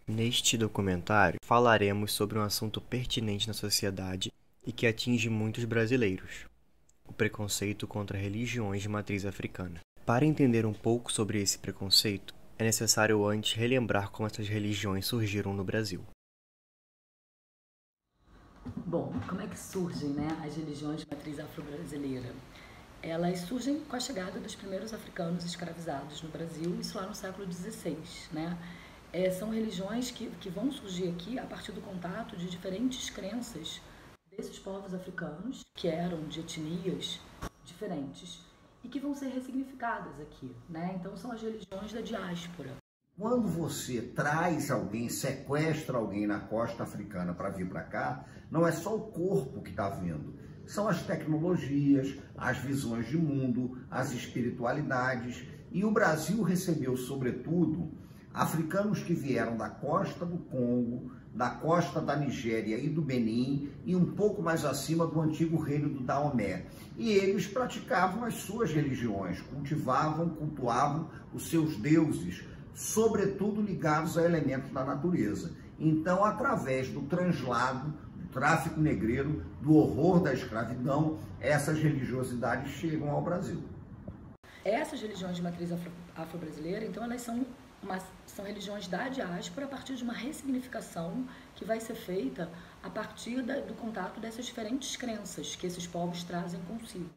Neste documentário, falaremos sobre um assunto pertinente na sociedade e que atinge muitos brasileiros: o preconceito contra religiões de matriz africana. Para entender um pouco sobre esse preconceito, é necessário antes relembrar como essas religiões surgiram no Brasil. Bom, como é que surgem, as religiões de matriz afro-brasileira? Elas surgem com a chegada dos primeiros africanos escravizados no Brasil, isso lá no século XVI, são religiões que vão surgir aqui a partir do contato de diferentes crenças desses povos africanos, que eram de etnias diferentes, e que vão ser ressignificadas aqui, Então são as religiões da diáspora. Quando você traz alguém, sequestra alguém na costa africana para vir para cá, não é só o corpo que está vindo, são as tecnologias, as visões de mundo, as espiritualidades. E o Brasil recebeu, sobretudo, africanos que vieram da costa do Congo, da costa da Nigéria e do Benin, e um pouco mais acima do antigo reino do Daomé. E eles praticavam as suas religiões, cultivavam, cultuavam os seus deuses, sobretudo ligados a elementos da natureza. Então, através do translado, do tráfico negreiro, do horror da escravidão, essas religiosidades chegam ao Brasil. Essas religiões de matriz afro-brasileira, então, elas são religiões da diáspora a partir de uma ressignificação que vai ser feita a partir do contato dessas diferentes crenças que esses povos trazem consigo.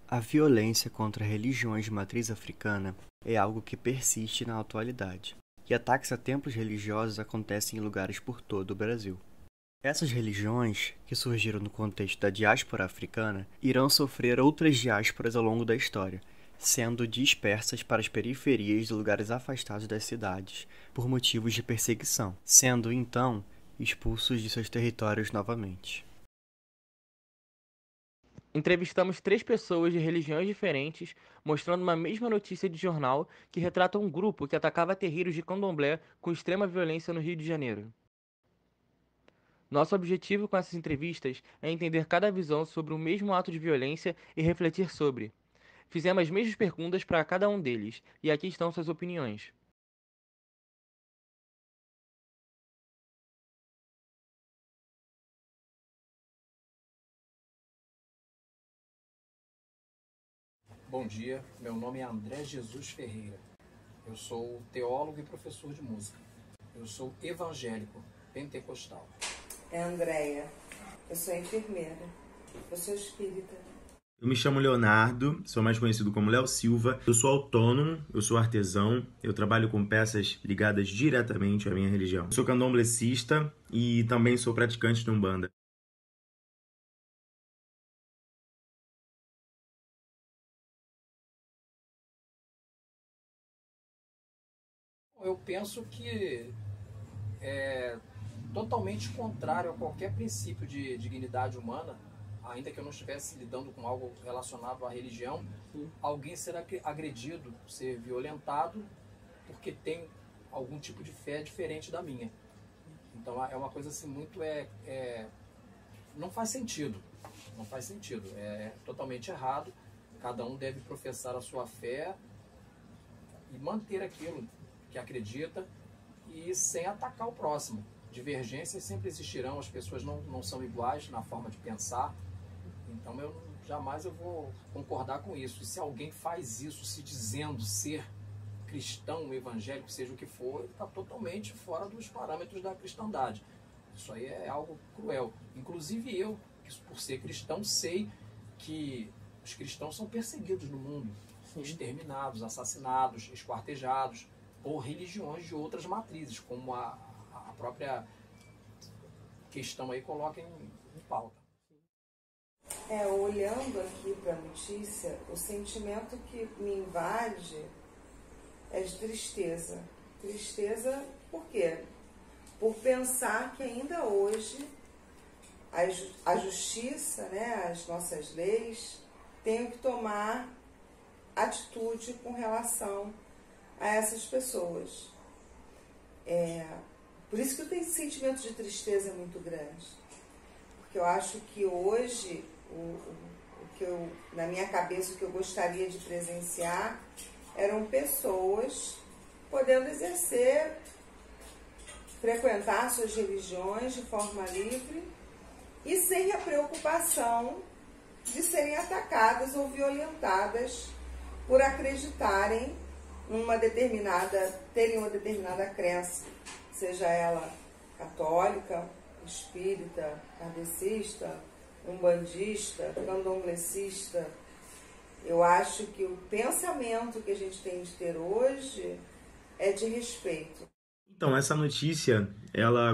A violência contra religiões de matriz africana é algo que persiste na atualidade, e ataques a templos religiosos acontecem em lugares por todo o Brasil. Essas religiões, que surgiram no contexto da diáspora africana, irão sofrer outras diásporas ao longo da história, sendo dispersas para as periferias de lugares afastados das cidades por motivos de perseguição, sendo então expulsos de seus territórios novamente. Entrevistamos 3 pessoas de religiões diferentes, mostrando uma mesma notícia de jornal que retrata um grupo que atacava terreiros de candomblé com extrema violência no Rio de Janeiro. Nosso objetivo com essas entrevistas é entender cada visão sobre o mesmo ato de violência e refletir sobre. Fizemos as mesmas perguntas para cada um deles, e aqui estão suas opiniões. Bom dia, meu nome é André Jesus Ferreira. Eu sou teólogo e professor de música. Eu sou evangélico, pentecostal. É Andréia, eu sou enfermeira, eu sou espírita. Eu me chamo Leonardo, sou mais conhecido como Léo Silva. Eu sou autônomo, eu sou artesão, eu trabalho com peças ligadas diretamente à minha religião. Eu sou candomblessista e também sou praticante de Umbanda. Eu penso que é totalmente contrário a qualquer princípio de dignidade humana, ainda que eu não estivesse lidando com algo relacionado à religião, alguém ser agredido, ser violentado, porque tem algum tipo de fé diferente da minha. Então é uma coisa assim muito... não faz sentido, é totalmente errado. Cada um deve professar a sua fé e manter aquilo que acredita e sem atacar o próximo. Divergências sempre existirão, as pessoas não são iguais na forma de pensar, então jamais eu vou concordar com isso. E se alguém faz isso se dizendo ser cristão, evangélico, seja o que for, ele está totalmente fora dos parâmetros da cristandade. Isso aí é algo cruel. Inclusive eu, que por ser cristão, sei que os cristãos são perseguidos no mundo, exterminados, assassinados, esquartejados, por religiões de outras matrizes, como a própria questão aí coloca em pauta. Olhando aqui para a notícia, o sentimento que me invade é de tristeza. Tristeza por quê? Por pensar que ainda hoje a justiça, as nossas leis, tem que tomar atitude com relação a essas pessoas. Por isso que eu tenho esse sentimento de tristeza muito grande. Porque eu acho que hoje, na minha cabeça, o que eu gostaria de presenciar eram pessoas podendo exercer frequentar suas religiões de forma livre e sem a preocupação de serem atacadas ou violentadas por acreditarem terem uma determinada crença, seja ela católica, espírita, kardecista, umbandista, candomblessista. Eu acho que o pensamento que a gente tem de ter hoje é de respeito. Então, essa notícia,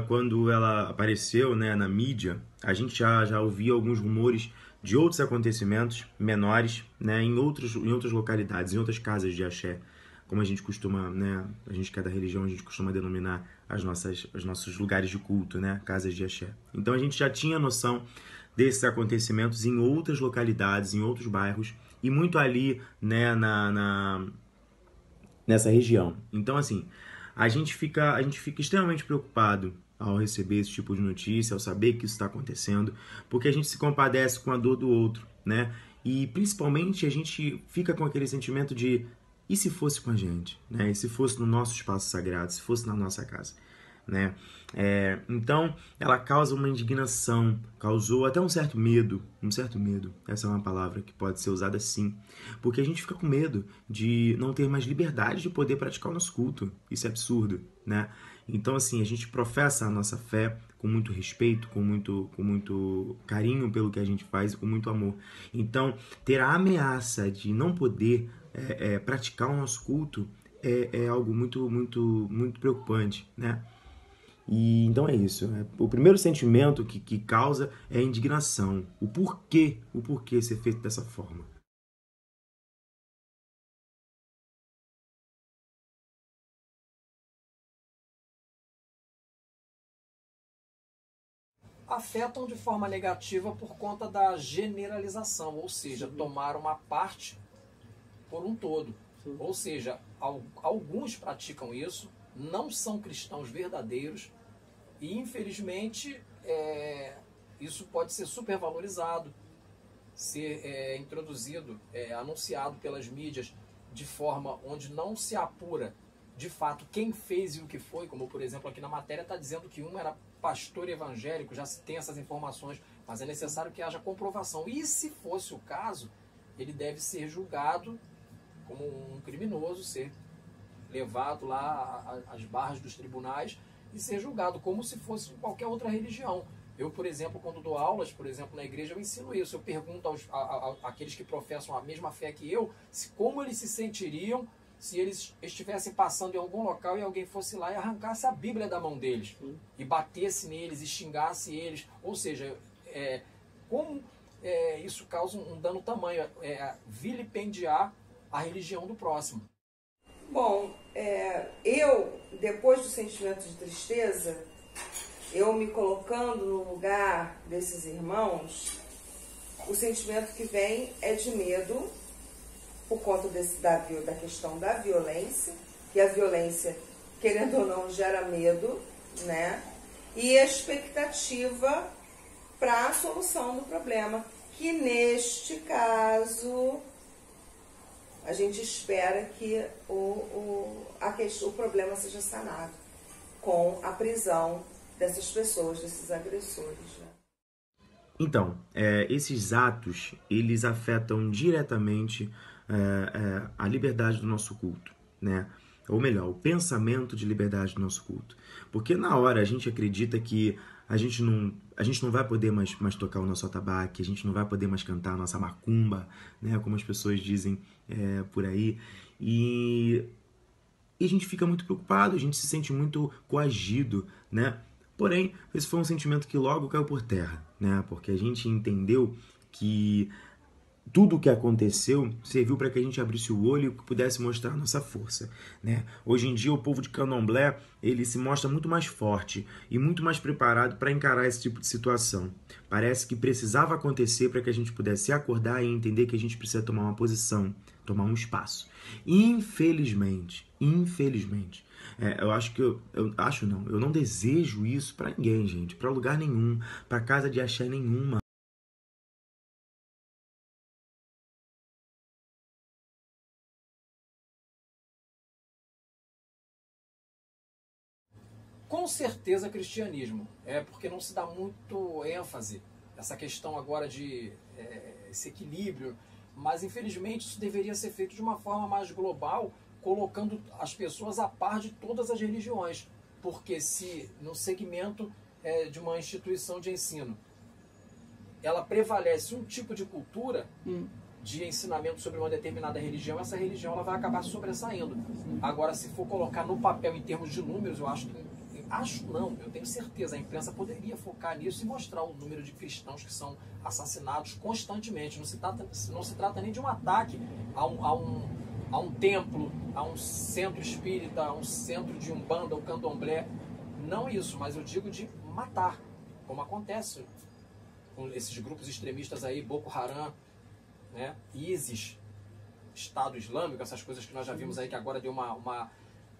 quando ela apareceu, né, na mídia, a gente já ouvia alguns rumores de outros acontecimentos menores, né, em outras localidades, em outras casas de axé, como a gente costuma, né, a gente que é da religião, a gente costuma denominar os nossos lugares de culto, né, casas de axé. Então a gente já tinha noção desses acontecimentos em outras localidades, em outros bairros, e muito ali, né, nessa região. Então, assim, a gente fica extremamente preocupado ao receber esse tipo de notícia, ao saber que isso está acontecendo, porque a gente se compadece com a dor do outro, né? E principalmente a gente fica com aquele sentimento de e se fosse com a gente, né? E se fosse no nosso espaço sagrado, se fosse na nossa casa, né? Então, ela causa uma indignação, causou até um certo medo, essa é uma palavra que pode ser usada sim, porque a gente fica com medo de não ter mais liberdade de poder praticar o nosso culto, isso é absurdo, né? Então, assim, a gente professa a nossa fé com muito respeito, com muito carinho pelo que a gente faz e com muito amor. Então, ter a ameaça de não poder praticar o nosso culto é algo muito preocupante, né? E então é isso. O primeiro sentimento que causa é a indignação. O porquê ser feito dessa forma. Afetam de forma negativa por conta da generalização, ou seja, tomar uma parte por um todo. Ou seja, alguns praticam isso, não são cristãos verdadeiros e, infelizmente, isso pode ser supervalorizado, ser introduzido, anunciado pelas mídias de forma onde não se apura de fato quem fez e o que foi, como por exemplo aqui na matéria está dizendo que um era pastor evangélico, já se tem essas informações, mas é necessário que haja comprovação. E se fosse o caso, ele deve ser julgado como um criminoso, ser levado lá às barras dos tribunais e ser julgado como se fosse qualquer outra religião. Eu, por exemplo, quando dou aulas, por exemplo, na igreja, eu ensino isso. Eu pergunto àqueles que professam a mesma fé que eu, como eles se sentiriam se eles estivessem passando em algum local e alguém fosse lá e arrancasse a Bíblia da mão deles, e batesse neles, e xingasse eles. Ou seja, como isso causa um dano tamanho, vilipendiar a religião do próximo. Bom, eu, depois do sentimento de tristeza, eu me colocando no lugar desses irmãos, o sentimento que vem é de medo, por conta da questão da violência, que a violência, querendo ou não, gera medo, né? E expectativa para a solução do problema, que neste caso a gente espera que o problema seja sanado com a prisão dessas pessoas, desses agressores, né? Então, esses atos, eles afetam diretamente a liberdade do nosso culto, né? Ou melhor, o pensamento de liberdade do nosso culto. Porque na hora a gente acredita que a gente não vai poder mais tocar o nosso atabaque, a gente não vai poder mais cantar a nossa macumba, né? Como as pessoas dizem por aí. E a gente fica muito preocupado, a gente se sente muito coagido, né? Porém, esse foi um sentimento que logo caiu por terra, né? Porque a gente entendeu que tudo o que aconteceu serviu para que a gente abrisse o olho e pudesse mostrar a nossa força, né? Hoje em dia o povo de Candomblé, ele se mostra muito mais forte e muito mais preparado para encarar esse tipo de situação. Parece que precisava acontecer para que a gente pudesse acordar e entender que a gente precisa tomar uma posição, tomar um espaço. Infelizmente, eu não desejo isso para ninguém, gente, para lugar nenhum, para casa de axé nenhuma. Com certeza cristianismo, porque não se dá muito ênfase essa questão agora de esse equilíbrio, mas infelizmente isso deveria ser feito de uma forma mais global, colocando as pessoas a par de todas as religiões, porque se no segmento de uma instituição de ensino ela prevalece um tipo de cultura de ensinamento sobre uma determinada religião, essa religião ela vai acabar sobressaindo. Agora, se for colocar no papel em termos de números, eu tenho certeza, a imprensa poderia focar nisso e mostrar o número de cristãos que são assassinados constantemente. Não se trata nem de um ataque a um templo, a um centro espírita, a um centro de umbanda ou candomblé. Não isso, mas eu digo de matar, como acontece com esses grupos extremistas aí, Boko Haram, né, ISIS, Estado Islâmico, essas coisas que nós já vimos aí, que agora deu uma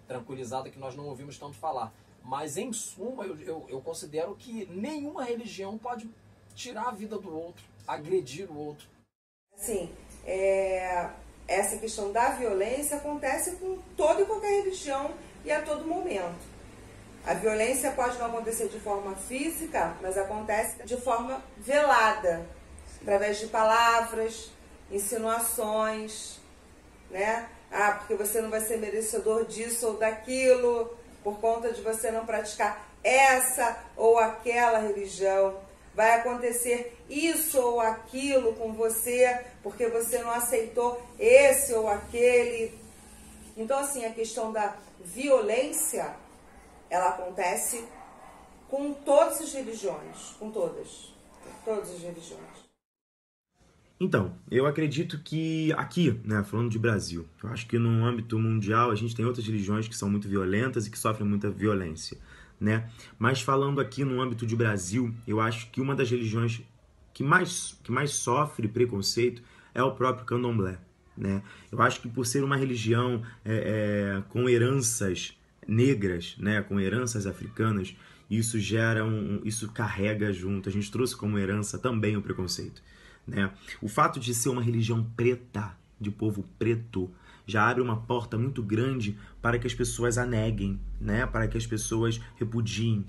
tranquilizada que nós não ouvimos tanto falar. Mas, em suma, eu considero que nenhuma religião pode tirar a vida do outro, agredir o outro. Assim, essa questão da violência acontece com toda e qualquer religião e a todo momento. A violência pode não acontecer de forma física, mas acontece de forma velada, através de palavras, insinuações, né? Ah, porque você não vai ser merecedor disso ou daquilo, por conta de você não praticar essa ou aquela religião. Vai acontecer isso ou aquilo com você, porque você não aceitou esse ou aquele. Então, assim, a questão da violência, ela acontece com todas as religiões, com todas as religiões. Então, eu acredito que aqui, né, falando de Brasil, eu acho que no âmbito mundial a gente tem outras religiões que são muito violentas e que sofrem muita violência, né? Mas falando aqui no âmbito de Brasil, eu acho que uma das religiões que mais sofre preconceito é o próprio candomblé, né? Eu acho que por ser uma religião com heranças negras, né, com heranças africanas, isso isso carrega junto, a gente trouxe como herança também o preconceito, né? O fato de ser uma religião preta, de povo preto, já abre uma porta muito grande para que as pessoas a neguem, né? Para que as pessoas repudiem,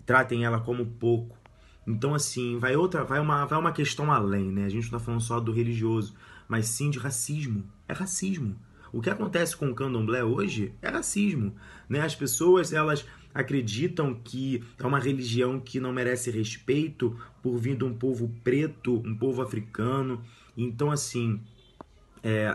tratem ela como pouco. Então, assim, vai uma questão além, né? A gente não está falando só do religioso, mas sim de racismo. É racismo. O que acontece com o candomblé hoje é racismo, né? As pessoas, elas acreditam que é uma religião que não merece respeito por vir de um povo preto, um povo africano. Então, assim,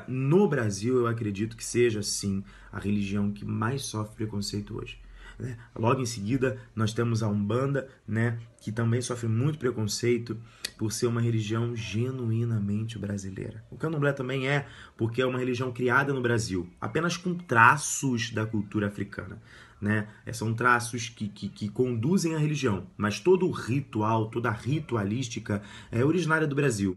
no Brasil, eu acredito que seja, sim, a religião que mais sofre preconceito hoje, né? Logo em seguida, nós temos a Umbanda, né, que também sofre muito preconceito por ser uma religião genuinamente brasileira. O Candomblé também porque é uma religião criada no Brasil, apenas com traços da cultura africana, né? São traços que conduzem a religião, mas todo o ritual, toda a ritualística é originária do Brasil.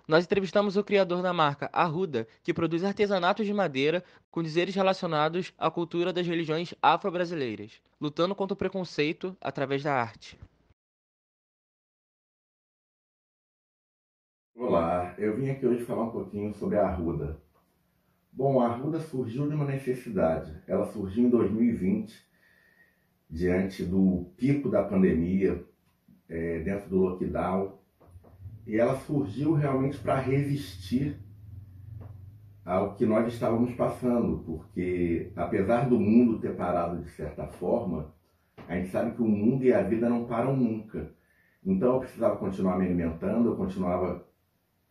Nós entrevistamos o criador da marca Arruda, que produz artesanatos de madeira com dizeres relacionados à cultura das religiões afro-brasileiras, lutando contra o preconceito através da arte. Olá, eu vim aqui hoje falar um pouquinho sobre a Arruda. Bom, a Arruda surgiu de uma necessidade. Ela surgiu em 2020, diante do pico da pandemia, dentro do lockdown. E ela surgiu realmente para resistir ao que nós estávamos passando, porque apesar do mundo ter parado de certa forma, a gente sabe que o mundo e a vida não param nunca. Então eu precisava continuar me alimentando, eu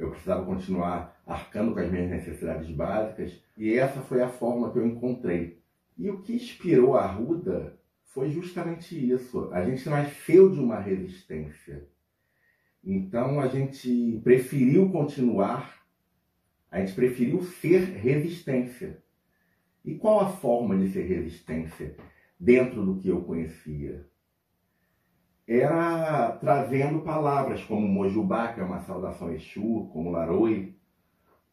precisava continuar arcando com as minhas necessidades básicas, e essa foi a forma que eu encontrei. E o que inspirou a Arruda foi justamente isso. A gente nasceu de uma resistência. Então a gente preferiu continuar, a gente preferiu ser resistência. E qual a forma de ser resistência dentro do que eu conhecia? Era trazendo palavras como Mojubá, que é uma saudação a Exu, como Laroi,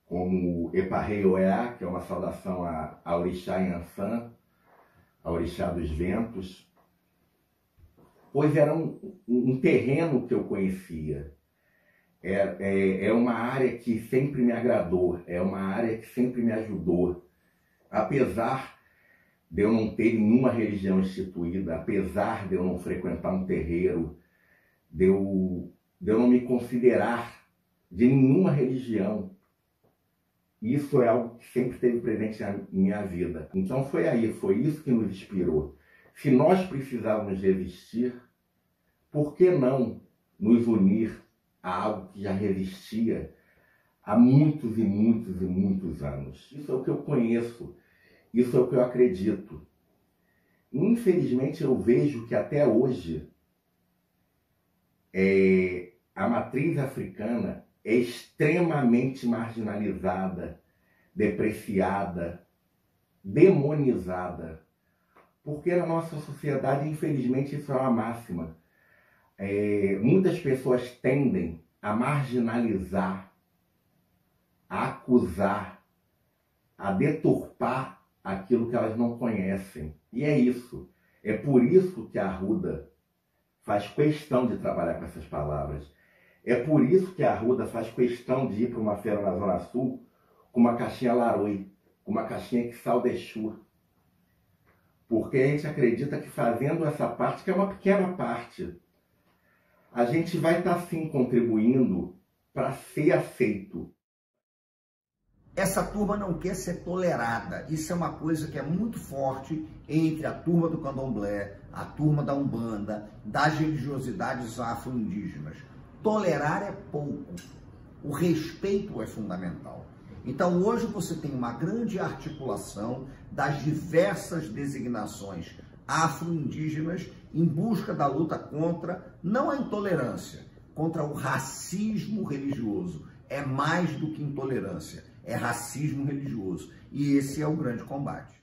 como Eparreioeá, que é uma saudação a Orixá Yansan, a Orixá dos Ventos, pois era um terreno que eu conhecia. É uma área que sempre me agradou, é uma área que sempre me ajudou. Apesar de eu não ter nenhuma religião instituída, apesar de eu não frequentar um terreiro, de eu não me considerar de nenhuma religião. Isso é algo que sempre esteve presente na minha vida. Então foi isso que nos inspirou. Se nós precisávamos resistir, por que não nos unir a algo que já resistia há muitos e muitos e muitos anos? Isso é o que eu conheço, isso é o que eu acredito. Infelizmente eu vejo que até hoje a matriz africana é extremamente marginalizada, depreciada, demonizada. Porque na nossa sociedade, infelizmente, isso é uma máxima. Muitas pessoas tendem a marginalizar, a acusar, a deturpar aquilo que elas não conhecem. E é isso. É por isso que a Arruda faz questão de trabalhar com essas palavras. É por isso que a Arruda faz questão de ir para uma feira na Zona Sul com uma caixinha Laroi, com uma caixinha Kissal Dechur. Porque a gente acredita que fazendo essa parte, que é uma pequena parte, a gente vai estar sim contribuindo para ser aceito. Essa turma não quer ser tolerada. Isso é uma coisa que é muito forte entre a turma do candomblé, a turma da Umbanda, das religiosidades afro-indígenas. Tolerar é pouco. O respeito é fundamental. Então hoje você tem uma grande articulação das diversas designações afro-indígenas em busca da luta contra, não a intolerância, contra o racismo religioso. É mais do que intolerância, é racismo religioso. E esse é o grande combate.